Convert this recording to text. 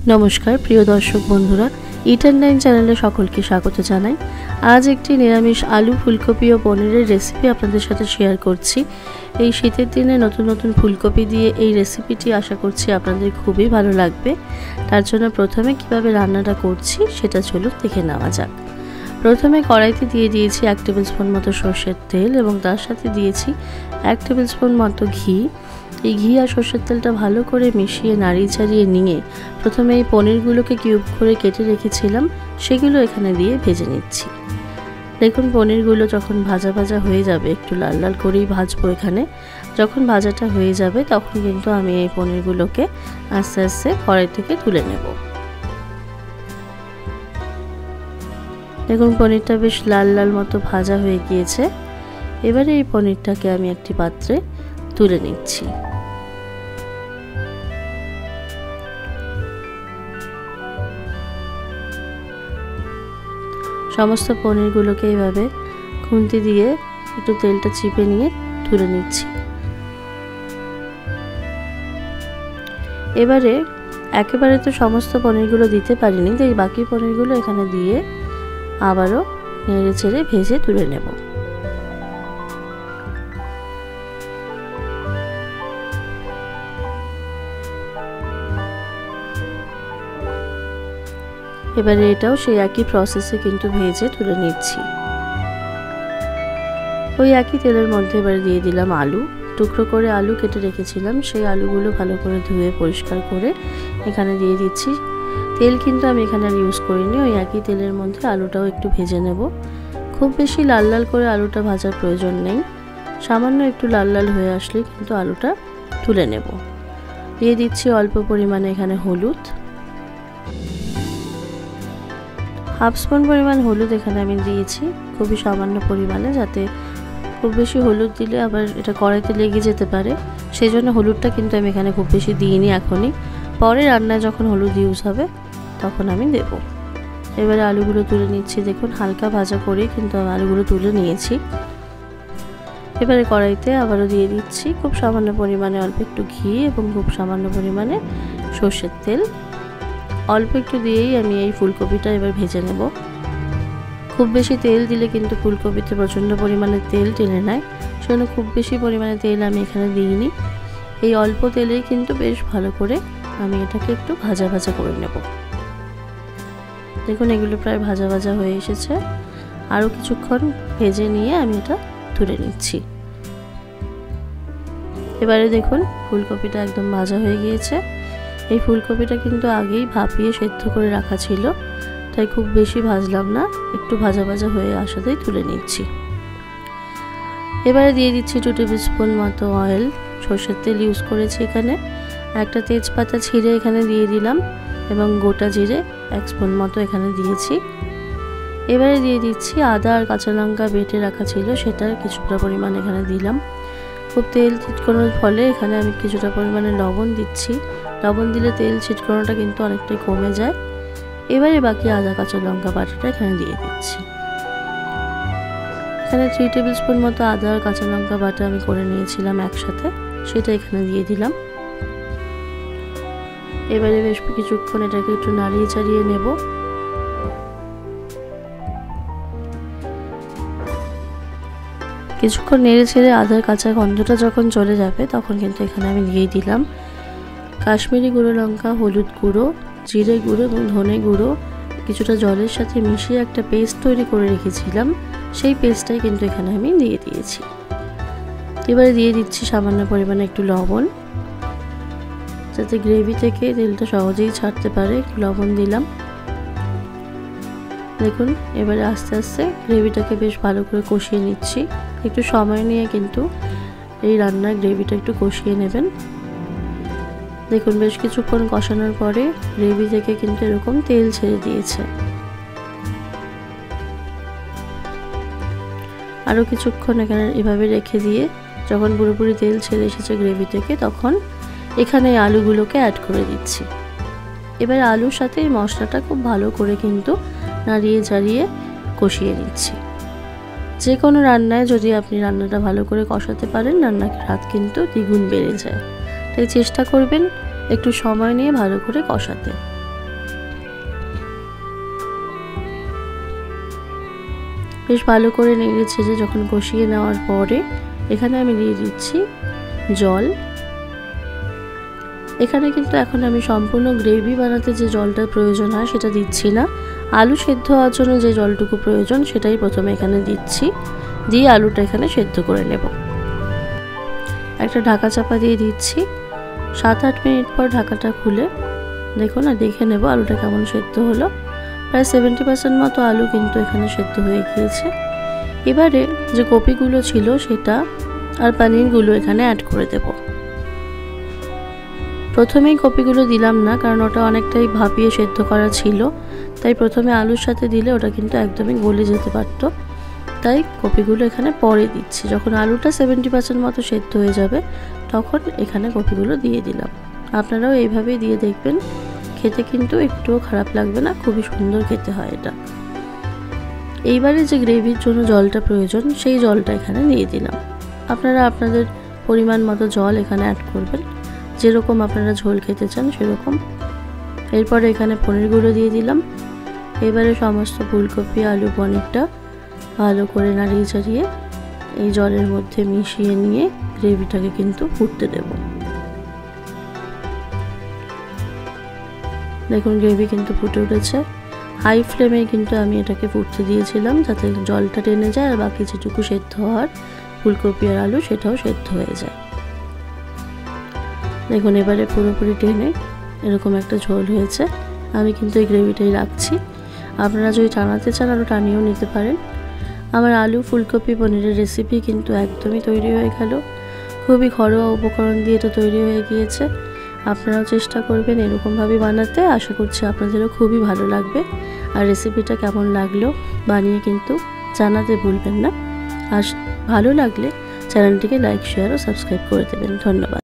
नमस्कार प्रिय दर्शक बंधुरा इट एंड नाइन चैनले सकलके स्वागत जानाई। आज एक निरामिष आलू फुलकपि और पनीरेर रेसिपि आपनादेर साथे शेयर करछि। এই শীতের দিনে নতুন নতুন ফুলকপি দিয়ে এই রেসিপিটি আশা করছি আপনাদের খুবই ভালো লাগবে। তার জন্য প্রথমে কিভাবে রান্নাটা করছি সেটা চলুন দেখে নেওয়া যাক। প্রথমে কড়াইতে দিয়ে দিয়েছি 1 টেবিল স্পুন মতো সরষের তেল এবং তার সাথে দিয়েছি 1 টেবিল স্পুন মতো ঘি। এই ঘি আর সরষের তেলটা ভালো করে মিশিয়ে নাড়িয়ে চাড়িয়ে নিয়ে প্রথমে এই পনিরগুলোকে কিউব করে কেটে রেখেছিলাম সেগুলো এখানে দিয়ে ভেজে নিচ্ছি। দেখুন পনিরগুলো যখন ভাজা ভাজা হয়ে যাবে, একটু লাল লাল করেই ভাজবো এখানে। যখন ভাজাটা হয়ে যাবে তখন কিন্তু আমি এই পনিরগুলোকে আস্তে আস্তে কড়াই থেকে তুলে নেব। দেখুন পনিরটা বেশ লাল লাল মতো ভাজা হয়ে গিয়েছে। এবারে এই পনিরটাকে আমি একটি পাত্রে তুলে নিচ্ছি। সমস্ত পনিরগুলোকে এইভাবে খুন্তি দিয়ে একটু তেলটা চিপে নিয়ে তুলে নিচ্ছি। এবারে একেবারে তো সমস্ত পনিরগুলো দিতে পারিনি, তাই বাকি পনিরগুলো এখানে দিয়ে আবারও নেড়ে চেড়ে ভেজে তুলে নেব। এবারে এটাও সেই একই প্রসেসে কিন্তু ভেজে তুলে নিচ্ছি। ওই একই তেলের মধ্যে এবারে দিয়ে দিলাম আলু। টুকরো করে আলু কেটে রেখেছিলাম, সেই আলুগুলো ভালো করে ধুয়ে পরিষ্কার করে এখানে দিয়ে দিচ্ছি। তেল কিন্তু আমি এখানে আর ইউজ করিনি, ওই একই তেলের মধ্যে আলুটাও একটু ভেজে নেব। খুব বেশি লাল লাল করে আলুটা ভাজার প্রয়োজন নেই, সামান্য একটু লাল লাল হয়ে আসলে কিন্তু আলুটা তুলে নেব। দিয়ে দিচ্ছি অল্প পরিমাণে এখানে হলুদ, হাফ স্পুন পরিমাণ হলুদ এখানে আমি দিয়েছি, খুবই সামান্য পরিমাণে, যাতে খুব বেশি হলুদ দিলে আবার এটা কড়াইতে লেগে যেতে পারে। সেই জন্য হলুদটা কিন্তু আমি এখানে খুব বেশি দিইনি এখনই, পরে রান্নায় যখন হলুদ ইউজ হবে তখন আমি দেব। এবারে আলুগুলো তুলে নিচ্ছি। দেখুন হালকা ভাজা করে কিন্তু আমি আলুগুলো তুলে নিয়েছি। এবারে কড়াইতে আবারও দিয়ে দিচ্ছি খুব সামান্য পরিমাণে অল্প একটু ঘি এবং খুব সামান্য পরিমাণে সরষের তেল। অল্প একটু দিয়েই আমি এই ফুলকপিটা এবার ভেজে নেব। খুব বেশি তেল দিলে কিন্তু ফুলকপিতে প্রচণ্ড পরিমাণে তেল টেনে নেয়, সেজন্য খুব বেশি পরিমাণে তেল আমি এখানে দিইনি। এই অল্প তেলেই কিন্তু বেশ ভালো করে আমি এটাকে একটু ভাজা ভাজা করে নেব। দেখুন এগুলো প্রায় ভাজা ভাজা হয়ে এসেছে, আরও কিছুক্ষণ ভেজে নিয়ে আমি এটা তুলে নিচ্ছি। এবারে দেখুন ফুলকপিটা একদম ভাজা হয়ে গিয়েছে। এই ফুলকপিটা কিন্তু আগেই ভাপিয়ে সেদ্ধ করে রাখা ছিল, তাই খুব বেশি ভাজলাম না, একটু ভাজা ভাজা হয়ে আসাতেই তুলে নিচ্ছি। এবারে দিয়ে দিচ্ছি 2 টেবিল স্পুন মতো অয়েল, সরষের তেল ইউজ করেছি এখানে। একটা তেজপাতা ছিঁড়ে এখানে দিয়ে দিলাম এবং গোটা জিরে 1 স্পুন মতো এখানে দিয়েছি। এবারে দিয়ে দিচ্ছি আদা আর কাঁচা লঙ্কা বেটে রাখা ছিল, সেটা কিছুটা পরিমাণ এখানে দিলাম। খুব তেল ছিটকানোর ফলে এখানে আমি কিছুটা পরিমাণে লবণ দিচ্ছি। লবণ দিলে তেল ছিটকানোটা কিন্তু অনেকটাই কমে যায়। এবারে বাকি আদা কাঁচা লঙ্কা বাটাটা এখানে দিয়ে দিচ্ছি। এখানে 3 টেবিল স্পুন মতো আদা আর কাঁচা লঙ্কা বাটা আমি করে নিয়েছিলাম একসাথে, সেটা এখানে দিয়ে দিলাম। এবারে বেশ কিছুক্ষণ এটাকে একটু নাড়িয়ে চাড়িয়ে নেব। কিছুক্ষণ নেড়ে ছেড়ে আদার কাঁচা গন্ধটা যখন চলে যাবে তখন কিন্তু এখানে আমি দিয়ে দিলাম কাশ্মীরি গুঁড়ো লঙ্কা, হলুদ গুঁড়ো, জিরে গুঁড়ো এবং ধনে গুঁড়ো কিছুটা জলের সাথে মিশিয়ে একটা পেস্ট তৈরি করে রেখেছিলাম, সেই পেস্টটাই কিন্তু এখানে আমি দিয়ে দিয়েছি। এবারে দিয়ে দিচ্ছি সামান্য পরিমাণে একটু লবণ, যাতে গ্রেভি থেকে তেলটা সহজেই ছাড়তে পারে, একটু লবণ দিলাম। দেখুন এবারে আস্তে আস্তে গ্রেভিটাকে বেশ ভালো করে কষিয়ে নিচ্ছি। একটু সময় নিয়ে কিন্তু এই রান্নার গ্রেভিটা একটু কষিয়ে নেবেন। দেখুন বেশ কিছুক্ষণ কষানোর পরে গ্রেভি থেকে কিন্তু এরকম তেল ছেড়ে দিয়েছে। আরও কিছুক্ষণ এখানে এভাবে রেখে দিয়ে যখন পুরোপুরি তেল ছেড়ে এসেছে গ্রেভি থেকে তখন এখানে আলুগুলোকে অ্যাড করে দিচ্ছি। এবার আলুর সাথে এই মশলাটা খুব ভালো করে কিন্তু নাড়িয়ে চাড়িয়ে কষিয়ে নিচ্ছি। যে কোনো রান্নায় যদি আপনি রান্নাটা ভালো করে কষাতে পারেন রান্নার স্বাদ কিন্তু দ্বিগুণ বেড়ে যায়। তাই চেষ্টা করবেন একটু সময় নিয়ে ভালো করে কষাতে। বেশ ভালো করে নেড়ে ছেড়ে যখন কষিয়ে নেওয়ার পরে এখানে আমি দিয়ে দিচ্ছি জল। এখানে কিন্তু এখন আমি সম্পূর্ণ গ্রেভি বানাতে যে জলটার প্রয়োজন হয় সেটা দিচ্ছি না, আলু সেদ্ধ হওয়ার জন্য যে জলটুকু প্রয়োজন সেটাই প্রথমে এখানে দিচ্ছি, দিয়ে আলুটা এখানে সেদ্ধ করে নেব। একটা ঢাকা চাপা দিয়ে দিচ্ছি। 7-8 মিনিট পর ঢাকাটা খুলে দেখুন আর দেখে নেব আলুটা কেমন সেদ্ধ হলো। প্রায় 70% মতো আলু কিন্তু এখানে সেদ্ধ হয়ে গিয়েছে। এবারে যে কপিগুলো ছিল সেটা আর পনিরগুলো এখানে অ্যাড করে দেব। প্রথমেই কপিগুলো দিলাম না, কারণ ওটা অনেকটাই ভাপিয়ে সেদ্ধ করা ছিল, তাই প্রথমে আলুর সাথে দিলে ওটা কিন্তু একদমই গলে যেতে পারতো, তাই কপিগুলো এখানে পরে দিচ্ছি। যখন আলুটা 70% মতো সেদ্ধ হয়ে যাবে তখন এখানে কপিগুলো দিয়ে দিলাম। আপনারাও এইভাবেই দিয়ে দেখবেন, খেতে কিন্তু একটুও খারাপ লাগবে না, খুবই সুন্দর খেতে হয় এটা। এইবারে যে গ্রেভির জন্য জলটা প্রয়োজন সেই জলটা এখানে দিয়ে দিলাম। আপনারা আপনাদের পরিমাণ মতো জল এখানে অ্যাড করবেন, যেরকম আপনারা ঝোল খেতে চান সেরকম। এরপরে এখানে পনিরগুলো দিয়ে দিলাম। এবারে সমস্ত ফুলকপি আলু পনিরটা ভালো করে নাড়িয়ে চাড়িয়ে এই জলের মধ্যে মিশিয়ে নিয়ে গ্রেভিটাকে কিন্তু ফুটতে দেব। দেখুন গ্রেভি কিন্তু ফুটে উঠেছে। হাই ফ্লেমে কিন্তু আমি এটাকে ফুটতে দিয়েছিলাম যাতে জলটা টেনে যায় আর বাকি যেটুকু সেদ্ধ হওয়ার ফুলকপি আর আলু সেটাও সেদ্ধ হয়ে যায়। দেখুন এবারে পুরোপুরি টেনে এরকম একটা ঝোল হয়েছে। আমি কিন্তু এই গ্রেভিটাই রাখছি, আপনারা যদি টানাতে চান আরও টানিয়েও নিতে পারেন। আমার আলু ফুলকপি পনিরের রেসিপি কিন্তু একদমই তৈরি হয়ে গেল। খুবই ঘরোয়া উপকরণ দিয়ে এটা তৈরি হয়ে গিয়েছে। আপনারাও চেষ্টা করবেন এরকমভাবে বানাতে, আশা করছি আপনাদেরও খুবই ভালো লাগবে। আর রেসিপিটা কেমন লাগলো বানিয়ে কিন্তু জানাতে ভুলবেন না। আর ভালো লাগলে চ্যানেলটিকে লাইক শেয়ার ও সাবস্ক্রাইব করে দেবেন। ধন্যবাদ।